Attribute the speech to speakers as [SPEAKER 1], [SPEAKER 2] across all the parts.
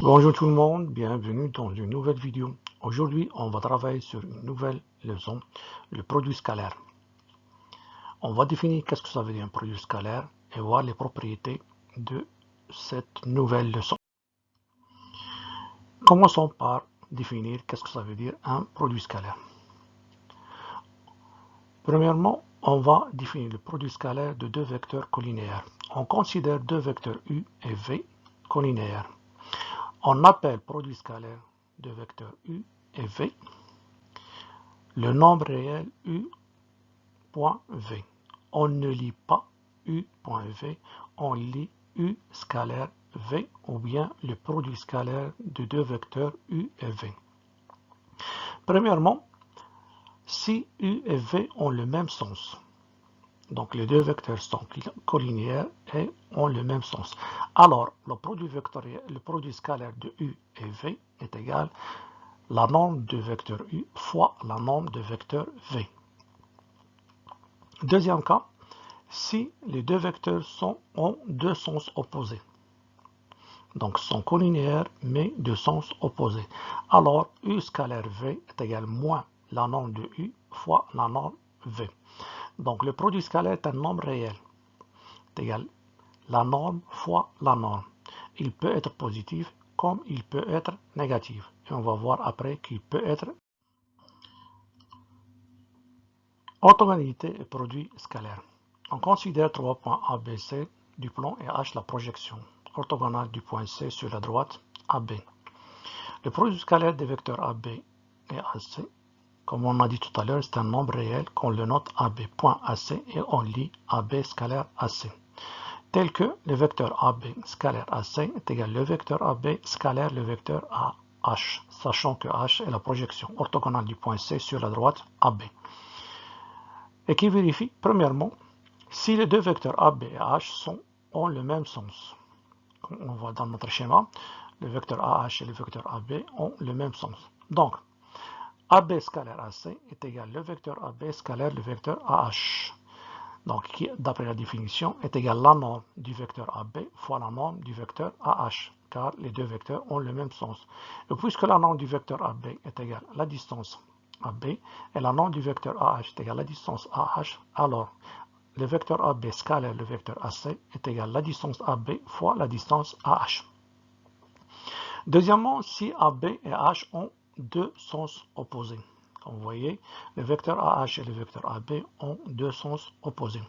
[SPEAKER 1] Bonjour tout le monde, bienvenue dans une nouvelle vidéo. Aujourd'hui, on va travailler sur une nouvelle leçon, le produit scalaire. On va définir qu'est-ce que ça veut dire un produit scalaire et voir les propriétés de cette nouvelle leçon. Commençons par définir qu'est-ce que ça veut dire un produit scalaire. Premièrement, on va définir le produit scalaire de deux vecteurs collinéaires. On considère deux vecteurs U et V collinéaires. On appelle produit scalaire de vecteurs U et V le nombre réel U.V. On ne lit pas U.V, on lit U scalaire V ou bien le produit scalaire de deux vecteurs U et V. Premièrement, si U et V ont le même sens, donc les deux vecteurs sont collinéaires et ont le même sens, alors le produit scalaire de U et V est égal à la norme de vecteur U fois la norme de vecteur V. Deuxième cas, si les deux vecteurs ont deux sens opposés, donc sont collinéaires mais de sens opposés, alors U scalaire V est égal à moins la norme de U fois la norme V. Donc le produit scalaire est un nombre réel, est égal à la norme fois la norme. Il peut être positif comme il peut être négatif. Et on va voir après qu'il peut être orthogonalité et produit scalaire. On considère trois points A, B, C du plan et H la projection orthogonale du point C sur la droite AB. Le produit scalaire des vecteurs AB et AC, comme on a dit tout à l'heure, c'est un nombre réel qu'on le note AB point AC et on lit AB scalaire AC. Tel que le vecteur AB scalaire AC est égal le vecteur AB scalaire le vecteur AH, sachant que H est la projection orthogonale du point C sur la droite AB. Et qui vérifie, premièrement, si les deux vecteurs AB et H ont le même sens. Comme on voit dans notre schéma, le vecteur AH et le vecteur AB ont le même sens. Donc, AB scalaire AC est égal le vecteur AB scalaire le vecteur AH. Donc, qui, d'après la définition, est égal à la norme du vecteur AB fois la norme du vecteur AH, car les deux vecteurs ont le même sens. Et puisque la norme du vecteur AB est égale à la distance AB et la norme du vecteur AH est égale à la distance AH, alors le vecteur AB scalaire le vecteur AC est égal à la distance AB fois la distance AH. Deuxièmement, si AB et H ont deux sens opposés. Comme vous voyez, le vecteur AH et le vecteur AB ont deux sens opposés.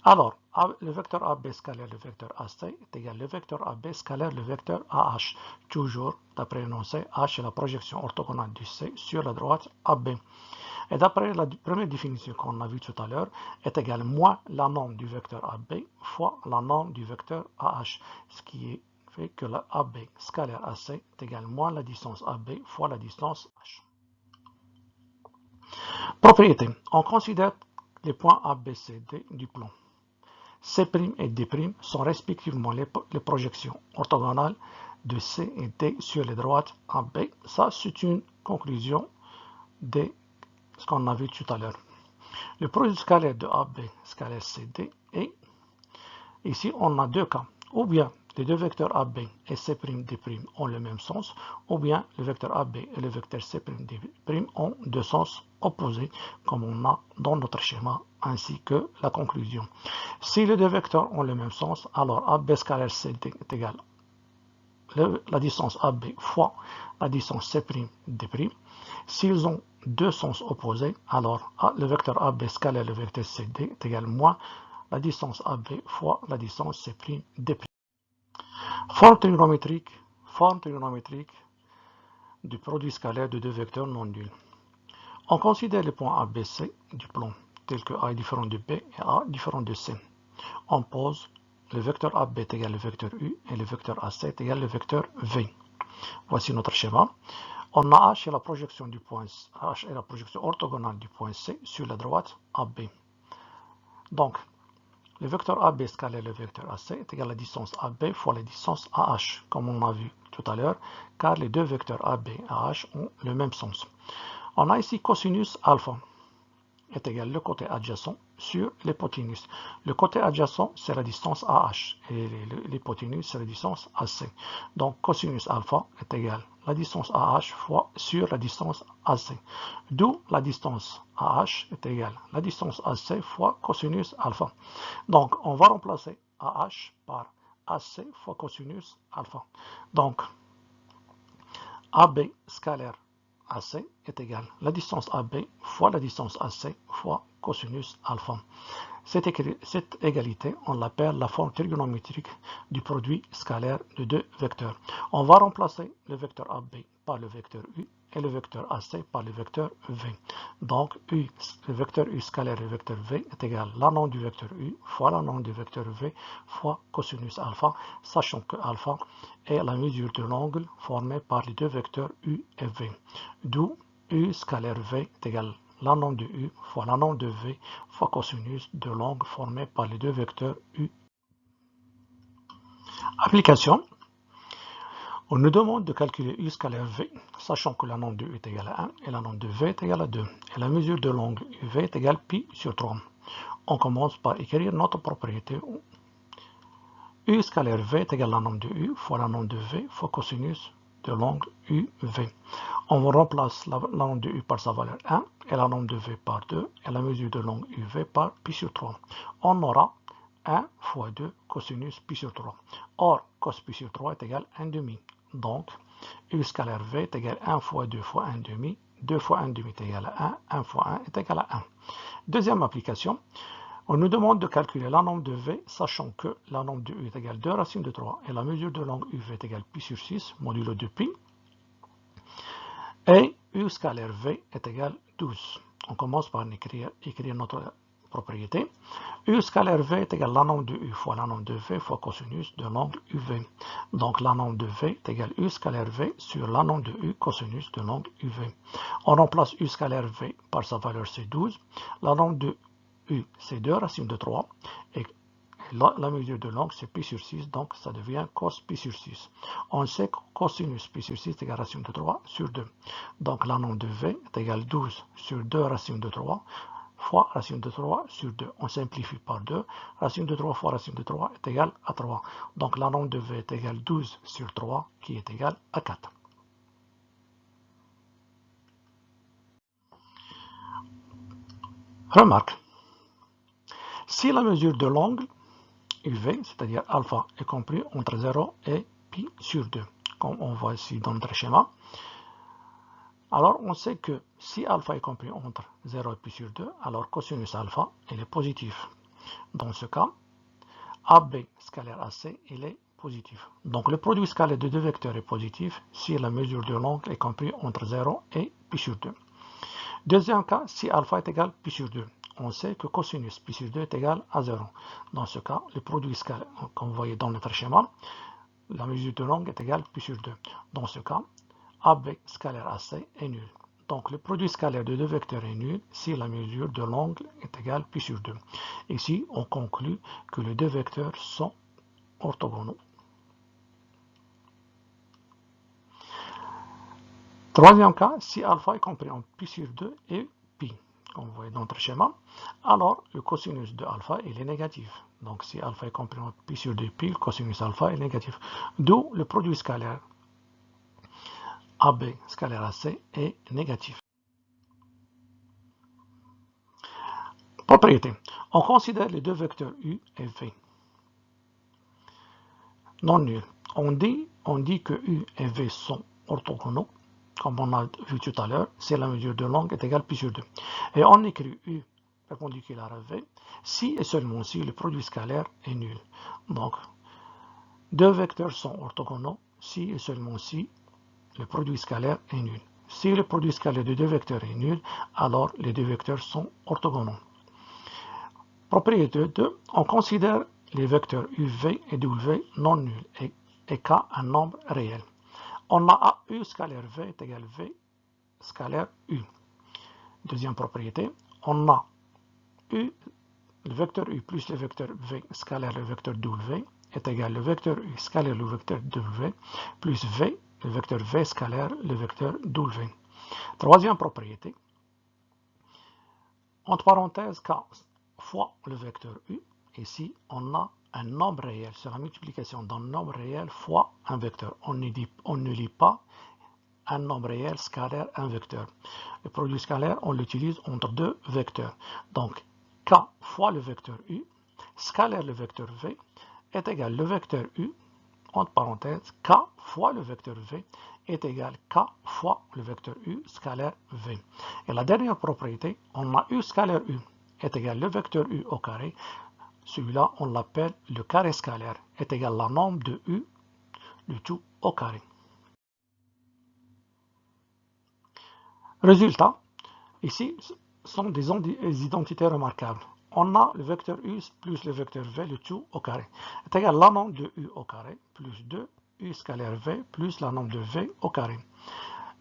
[SPEAKER 1] Alors, le vecteur AB scalaire le vecteur AC est égal le vecteur AB scalaire le vecteur AH. Toujours, d'après l'énoncé, H est la projection orthogonale du C sur la droite AB. Et d'après la première définition qu'on a vue tout à l'heure, est égal à moins la norme du vecteur AB fois la norme du vecteur AH, ce qui fait que la AB scalaire AC est égal à moins la distance AB fois la distance H. Propriété. On considère les points A, B, C, D du plan. C' et D' sont respectivement les projections orthogonales de C et D sur les droites AB. Ça, c'est une conclusion de ce qu'on a vu tout à l'heure. Le produit scalaire de AB scalaire CD est, ici on a deux cas, ou bien les deux vecteurs AB et C', D' ont le même sens, ou bien le vecteur AB et le vecteur C', D' ont deux sens opposés, comme on a dans notre schéma, ainsi que la conclusion. Si les deux vecteurs ont le même sens, alors AB scalaire CD est égal à la distance AB fois la distance C', D'. S'ils ont deux sens opposés, alors le vecteur AB scalaire le vecteur CD est égal à moins la distance AB fois la distance C', D'. Forme trigonométrique du produit scalaire de deux vecteurs non nuls. On considère les points ABC du plan, tels que A est différent de B et A différent de C. On pose le vecteur AB est égal au vecteur U et le vecteur AC est égal au vecteur V. Voici notre schéma. On a H et la projection du point H et la projection orthogonale du point C sur la droite AB. Donc, le vecteur AB scalaire le vecteur AC est égal à la distance AB fois la distance AH, comme on a vu tout à l'heure, car les deux vecteurs AB et AH ont le même sens. On a ici cosinus alpha est égal le côté adjacent sur l'hypoténuse. Le côté adjacent, c'est la distance AH et l'hypoténuse, c'est la distance AC. Donc, cosinus alpha est égal à la distance AH fois sur la distance AC. D'où la distance AH est égale à la distance AC fois cosinus alpha. Donc, on va remplacer AH par AC fois cosinus alpha. Donc, AB scalaire AC est égal à la distance AB fois la distance AC fois cosinus alpha. Cette égalité, on l'appelle la forme trigonométrique du produit scalaire de deux vecteurs. On va remplacer le vecteur AB par le vecteur U et le vecteur AC par le vecteur V. Donc, le vecteur U scalaire et le vecteur V est égal à la norme du vecteur U fois la norme du vecteur V fois cosinus alpha, sachant que alpha est la mesure de l'angle formé par les deux vecteurs U et V. D'où U scalaire V est égal à la norme de U fois la norme de V fois cosinus de l'angle formé par les deux vecteurs U. Application. On nous demande de calculer U scalaire V, sachant que la norme de U est égale à 1 et la norme de V est égale à 2. Et la mesure de l'angle UV est égale pi sur 3. On commence par écrire notre propriété. U scalaire V est égal à la norme de U fois la norme de V fois cosinus de l'angle UV. On remplace la norme de U par sa valeur 1 et la norme de V par 2 et la mesure de l'angle UV par pi sur 3. On aura 1 fois 2 cosinus pi sur 3. Or, cos pi sur 3 est égal à 1 demi. Donc, U scalaire V est égal à 1 fois 2 fois 1 demi. 2 fois 1 demi est égal à 1. 1 fois 1 est égal à 1. Deuxième application. On nous demande de calculer la norme de V, sachant que la norme de U est égale à 2 racines de 3 et la mesure de l'angle UV est égale à pi sur 6, modulo de pi. Et U scalaire V est égal à 12. On commence par écrire notre propriété. U scalaire V est égal à la norme de U fois la norme de V fois cosinus de l'angle UV. Donc la norme de V est égale à U scalaire V sur la norme de U cosinus de l'angle UV. On remplace U scalaire V par sa valeur c'est 12. La norme de U c'est 2 racines de 3 et la mesure de l'angle c'est pi sur 6, donc ça devient cos pi sur 6. On sait que cosinus pi sur 6 est égal à racine de 3 sur 2. Donc la norme de V est égale à 12 sur 2 racines de 3 fois racine de 3 sur 2. On simplifie par 2. Racine de 3 fois racine de 3 est égale à 3. Donc la norme de V est égale à 12 sur 3 qui est égale à 4. Remarque. Si la mesure de l'angle UV, c'est-à-dire alpha, est compris entre 0 et pi sur 2, comme on voit ici dans notre schéma, alors on sait que si alpha est compris entre 0 et pi sur 2, alors cosinus alpha, il est positif. Dans ce cas, AB scalaire AC, il est positif. Donc le produit scalaire de deux vecteurs est positif si la mesure de l'angle est compris entre 0 et pi sur 2. Deuxième cas, si alpha est égal à pi sur 2. On sait que cosinus pi sur 2 est égal à 0. Dans ce cas, le produit scalaire, comme vous voyez dans notre schéma, la mesure de l'angle est égale à pi sur 2. Dans ce cas, AB scalaire AC est nul. Donc le produit scalaire de deux vecteurs est nul si la mesure de l'angle est égale à pi sur 2. Ici, on conclut que les deux vecteurs sont orthogonaux. Troisième cas, si alpha est compris entre pi sur 2 et pi, comme vous voyez dans notre schéma, alors le cosinus de alpha il est négatif. Donc si alpha est compris entre pi sur 2 et pi, le cosinus alpha est négatif. D'où le produit scalaire AB scalaire AC est négatif. Propriété. On considère les deux vecteurs U et V non nuls. On dit que U et V sont orthogonaux, comme on a vu tout à l'heure, si la mesure de l'angle est égale à pi sur 2. Et on écrit U perpendiculaire à V si et seulement si le produit scalaire est nul. Donc, deux vecteurs sont orthogonaux si et seulement si le produit scalaire est nul. Si le produit scalaire de deux vecteurs est nul, alors les deux vecteurs sont orthogonaux. Propriété 2, on considère les vecteurs UV et W non nuls et K un nombre réel. On a U scalaire V est égal à V scalaire U. Deuxième propriété, on a U, le vecteur U plus le vecteur V scalaire le vecteur W est égal au vecteur U scalaire le vecteur W plus V, le vecteur V scalaire le vecteur W. Troisième propriété, entre parenthèses K, fois le vecteur U. Ici, on a un nombre réel. C'est la multiplication d'un nombre réel fois un vecteur. On ne lit pas un nombre réel scalaire, un vecteur. Le produit scalaire, on l'utilise entre deux vecteurs. Donc, K fois le vecteur U, scalaire le vecteur V, est égal le vecteur U, entre parenthèses, K fois le vecteur V, est égal K fois le vecteur U, scalaire V. Et la dernière propriété, on a U scalaire U, est égal le vecteur U au carré. Celui-là, on l'appelle le carré scalaire, est égal la norme de U, le tout au carré. Résultat, ici, sont des identités remarquables. On a le vecteur U plus le vecteur V, le tout au carré, est égal à la norme de U au carré, plus 2 U scalaire V, plus la norme de V au carré.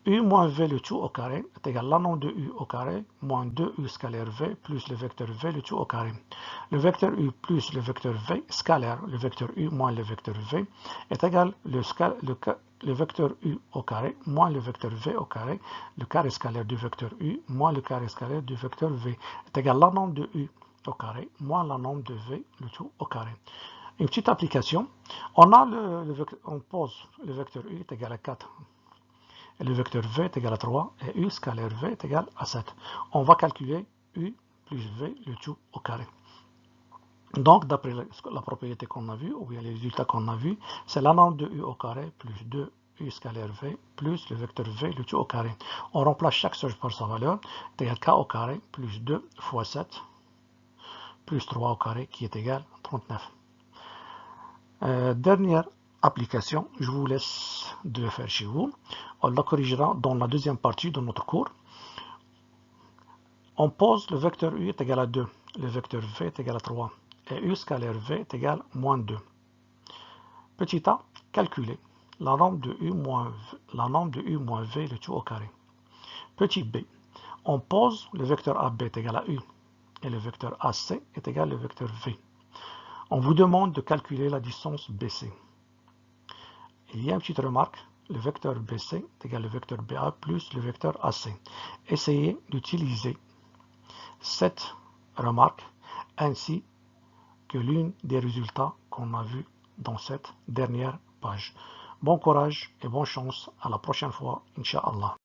[SPEAKER 1] U moins V, le tout au carré, est égal à la norme de U au carré, moins 2 U scalaire V, plus le vecteur V, le tout au carré. Le vecteur U plus le vecteur V, scalaire, le vecteur U moins le vecteur V, est égal le vecteur U au carré moins le vecteur V au carré, le carré scalaire du vecteur U moins le carré scalaire du vecteur V, est égal à la norme de U au carré moins la norme de V, le tout au carré. Une petite application, on pose le vecteur U est égal à 4. Et le vecteur V est égal à 3 et U scalaire V est égal à 7. On va calculer U plus V, le tout au carré. Donc, d'après la propriété qu'on a vue, ou bien les résultats qu'on a vus, c'est la norme de U au carré plus 2 U scalaire V plus le vecteur V, le tout au carré. On remplace chaque chose par sa valeur, est égal K au carré plus 2 fois 7 plus 3 au carré qui est égal à 39. Dernière application, je vous laisse de le faire chez vous. On la corrigera dans la deuxième partie de notre cours. On pose le vecteur U est égal à 2, le vecteur V est égal à 3, et U scalaire V est égal à moins 2. Petit a, calculer la norme de U moins V, le tout au carré. Petit b, on pose le vecteur AB est égal à U, et le vecteur AC est égal au vecteur V. On vous demande de calculer la distance BC. Il y a une petite remarque, le vecteur BC est égal au vecteur BA plus le vecteur AC. Essayez d'utiliser cette remarque ainsi que l'une des résultats qu'on a vus dans cette dernière page. Bon courage et bonne chance à la prochaine fois, Inch'Allah.